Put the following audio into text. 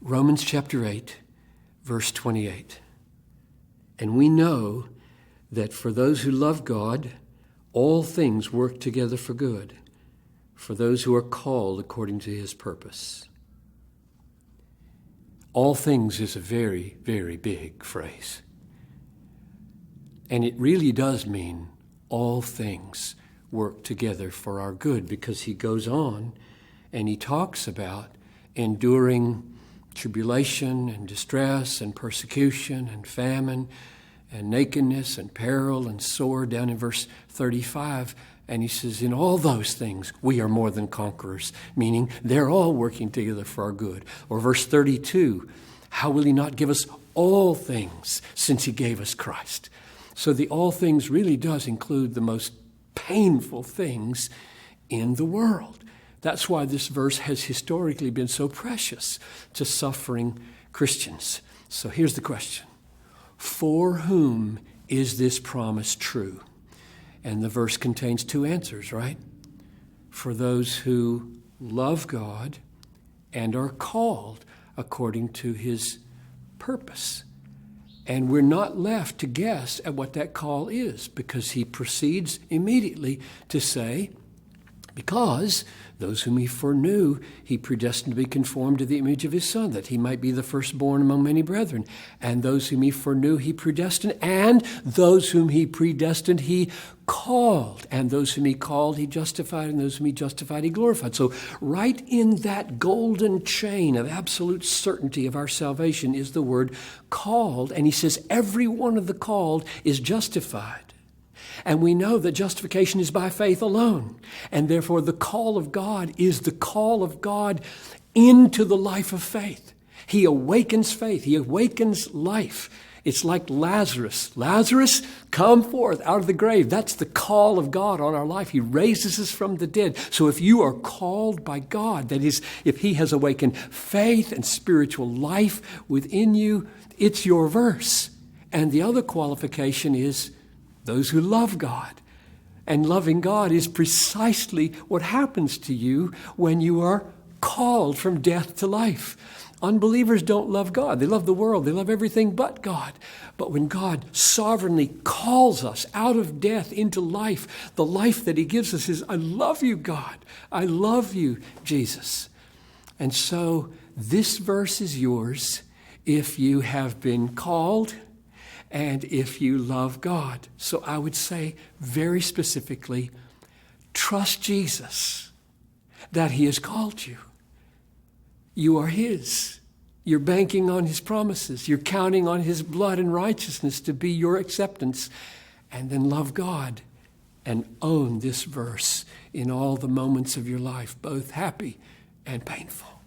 Romans chapter 8, verse 28. And we know that for those who love God, all things work together for good, for those who are called according to his purpose. All things is a very, very big phrase. And it really does mean all things work together for our good, because he goes on and he talks about enduring tribulation and distress and persecution and famine and nakedness and peril and sword down in verse 35. And he says, in all those things, we are more than conquerors, meaning they're all working together for our good. Or verse 32, how will he not give us all things since he gave us Christ? So the all things really does include the most painful things in the world. That's why this verse has historically been so precious to suffering Christians. So here's the question. For whom is this promise true? And the verse contains two answers, right? For those who love God and are called according to his purpose. And we're not left to guess at what that call is, because he proceeds immediately to say, because those whom he foreknew, he predestined to be conformed to the image of his Son, that he might be the firstborn among many brethren. And those whom he foreknew, he predestined. And those whom he predestined, he called. And those whom he called, he justified. And those whom he justified, he glorified. So right in that golden chain of absolute certainty of our salvation is the word called. And he says every one of the called is justified. And we know that justification is by faith alone. And therefore the call of God is the call of God into the life of faith. He awakens faith. He awakens life. It's like Lazarus. Lazarus, come forth out of the grave. That's the call of God on our life. He raises us from the dead. So if you are called by God, that is, if he has awakened faith and spiritual life within you, it's your verse. And the other qualification is those who love God. And loving God is precisely what happens to you when you are called from death to life. Unbelievers don't love God. They love the world. They love everything but God. But when God sovereignly calls us out of death into life, the life that he gives us is, I love you, God. I love you, Jesus. And so this verse is yours if you have been called and if you love God. So I would say very specifically, trust Jesus that he has called you. You are his. You're banking on his promises. You're counting on his blood and righteousness to be your acceptance. And then love God and own this verse in all the moments of your life, both happy and painful.